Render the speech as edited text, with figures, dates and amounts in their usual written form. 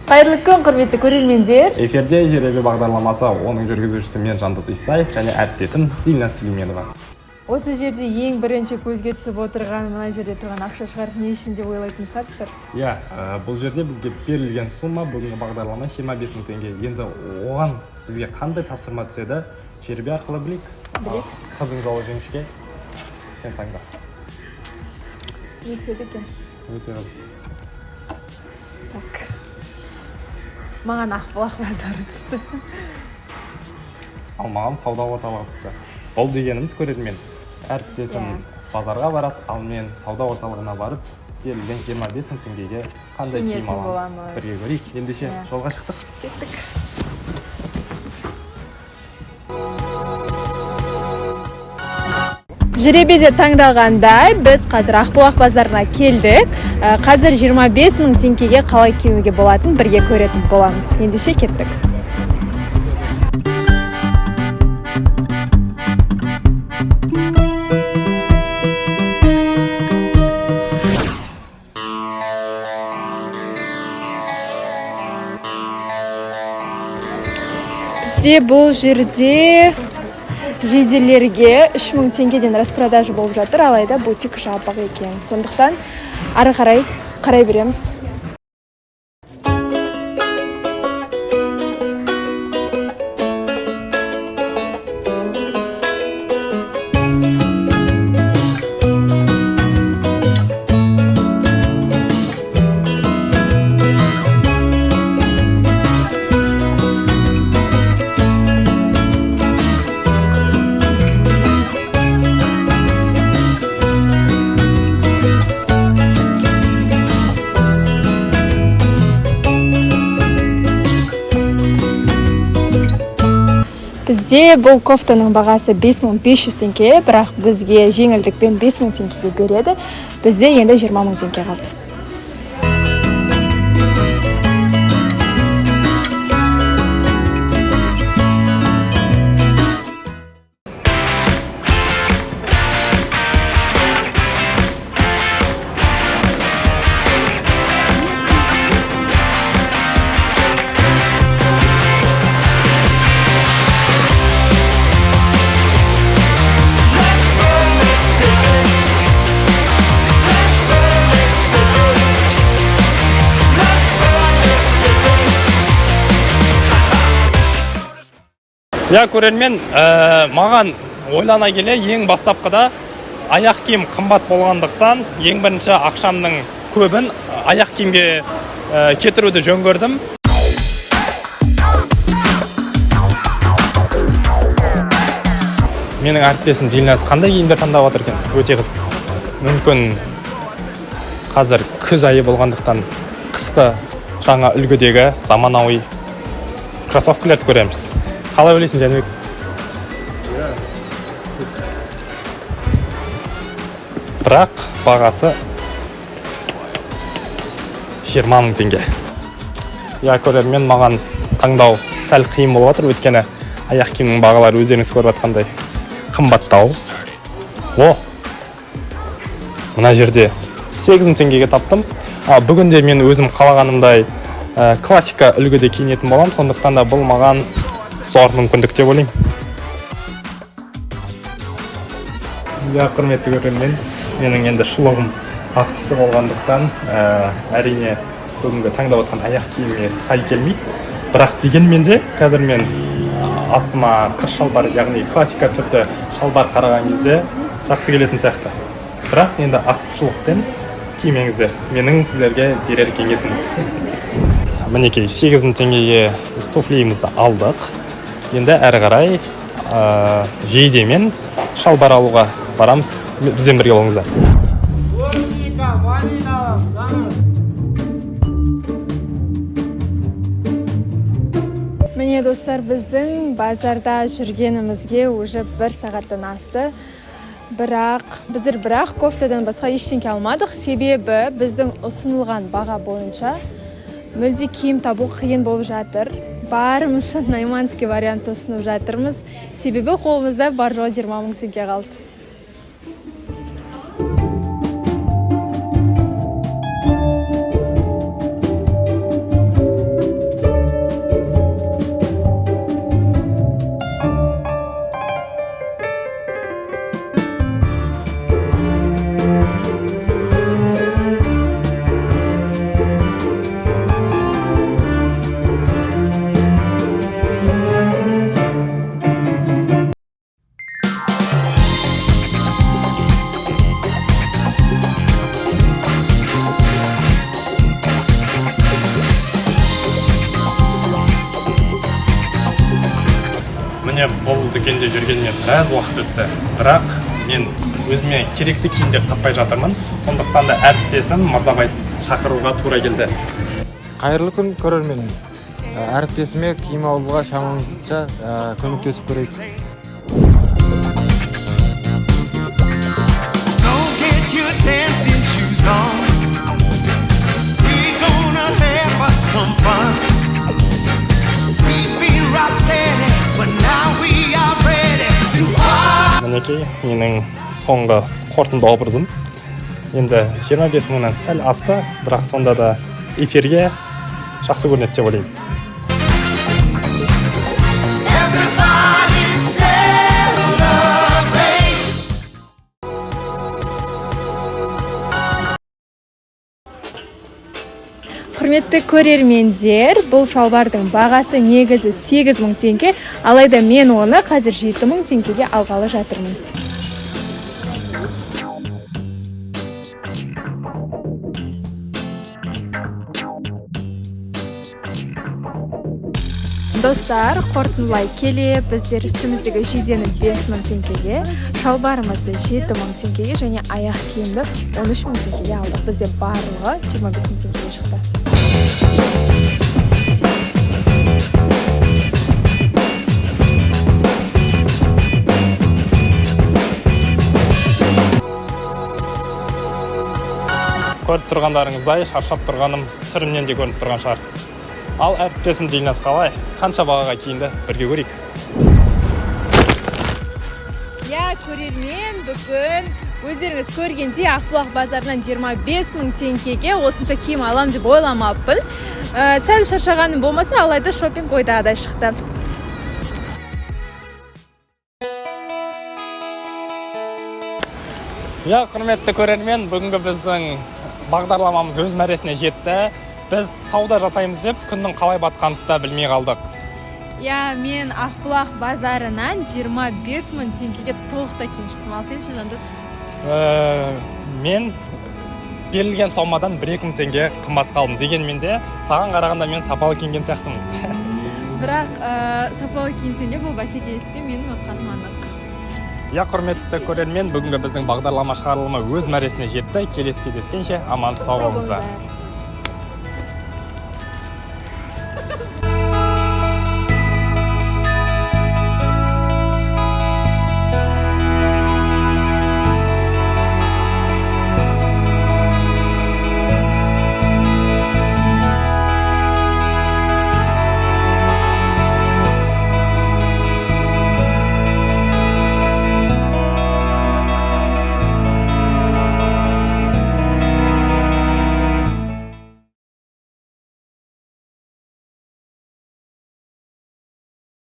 Қайырлы күн, құрметті көрермендер. Эфирде жеребе бағдарламасы, оның жүргізушісі мен Жандос Исаев және әріптесім Дильна Сүлейменова. Осы жерде ең бірінші көзге түсіп отырған, мына жерде тұрған ақша шығар, не үшін деп ойлайтын шығарсыздар? Бұл жерде бізге берілген сумма бүгінгі бағдарлама 25 мың теңге. Енді оған бізге қандай тапсырма түседі? Жеребе арқылы білейік. Қызың жолы жеңішке. Сен таңда. Не түседі екен? Өте қызық. Так. Маған Ақбұлақ базары түсті. Ал маған сауда орталығы түсті. Ол дегеніміз көрермен. Әріптесім базарға барады, ал мен сауда орталығына барып, берілген 25 мың теңгеге қандай киім аламыз? Бірге көрейік. Ендеше жолға шықтық. Кеттік. Жеребеде таңдалғандай, біз қазір Ақбұлақ базарына келдік. Қазір 25 мың теңгеге қалай киінуге болатын бірге көретін боламыз. Ендеше кеттік. Бізде бұл жерде жейделерге 3 мың теңгеден распродажа болып жатыр, алайда бутик жабық екен. Сондықтан ары қарай береміз. Бізде бұл кофтаның бағасы 5500 теңге, бірақ бізге жеңілдікпен 5000 теңгеге береді. Бізде енді 20 мың теңге қалды. Көрермен, маған ойлана келе ең бастапқыда аяқ киім қымбат болғандықтан ең бірінші ақшамның көбін аяқ киімге кетіруді жөн көрдім. Менің әріптесім Дильнас қандай киімдер таңдап отыр екен? Өте қызық. Мүмкін қазір күз айы болғандықтан қысқы жаңа үлгідегі заманауи кроссовкілерді көреміз. Қалай ойлайсың, Жәнібек? Бірақ бағасы 20 мың теңге. Көрермен, маған таңдау сәл қиын болып отыр, өйткені аяқ киімнің бағалары өздеріңіз көріп жатқандай қымбаттау. Мына жерде 8 мың теңгеге таптым. Бүгінде мен өзім қалағанымдай классика үлгіде киінетін болам, сондықтан да бұл маған зор мүмкіндік деп ойлаймын. Құрметті көрермен, менің енді шұлығым ақ түсті болғандықтан әрине бүгінгі таңдап отқан аяқ киімге сай келмейді. Бірақ дегенмен де қазір мен астыма қыр шалбар, яғни классика түрді шалбар қараған кезде жақсы келетін сияқты. Бірақ енді ақ шұлықпен кимеңіздер. Менің сіздерге берер кеңесім. Мінекей 8 мың теңгеге туфлиімізді алдық. Енді әрі қарай жейдемен шалбар алуға барамыз. Бізбен бірге болыңыздар. Міне достар, біздің базарда жүргенімізге уже 1 сағаттан асты. Бірақ кофтадан басқа ештеңе алмадық. Себебі біздің ұсынылған баға бойынша мүлде киім табу қиын болып жатыр. Барымызша найманский вариант ұсынып жатырмыз. Себебі қолымызда бар жоғы 20 мың теңге қалды. міне бұл дүкенде жүргеніме біраз уақыт өтті, бірақ мен өзіме керекті киімдер таппай жатырмын. Сондықтан да әріптесім Мырзабайды шақыруға тура келді. Қайырлы күн көрермен. Әріптесіме киім алуға шамамызша көмектесіп көрейік. Your dancing shoes on. We're gonna have us some fun. We've been rock steady, but now we are ready to rock. Мінекей, менің соңғы қорытынды образым. Енді 25 мыңнан сәл асты, бірақ сонда да эфирге жақсы көрінеді деп ойлаймын. Құрметті көрермендер, бұл шалбардың бағасы негізі 8.000 теңге, алайда мен оны қазір 7.000 теңгеге алғалы жатырмын. Достар, қорытындылай келе, біздер үстіміздегі жейдені 5.000 теңгеге, шалбарымызды 7.000 теңгеге және аяқ киімді 13.000 теңгеге алдық. Бізде барлығы 25.000 теңгеге шықты. Көріп тұрғандарыңыздай, шаршап тұрғаным түрімнен де көрініп тұрған шығар. Ал әріптесім Дильназ қалай? Қанша бағаға киінді? Бірге көрейік. Көрермен, бүгін өздеріңіз көргендей Ақбұлақ базарынан 25.000 теңгеге осынша киім алам деп ойламаппын. Сәл шаршағаным болмаса, алайда шопинг ойдағыдай шықты. Құрметті көрермен, бүгінгі біздің бағдарламамыз өз мәресіне жетті. Біз сауда жасаймыз деп күннің қалай батқанын да білмей қалдық. Мен Ақбұлақ базарынан 25.000 теңгеге толықтай киім шықтым. Ал сен ше, Жандос? Мен берілген сомадан 1-2 теңге қымбат қалдым. Дегенмен де саған қарағанда мен сапалы киінген сияқтымын. Бірақ сапалы киінсең де бұл бәсекелесте менің ұтқаным анық. Құрметті көрермен, бүгінгі біздің бағдарлама шығарылымы өз мәресіне жетті. Келесі кездескенше аман сау болыңыздар.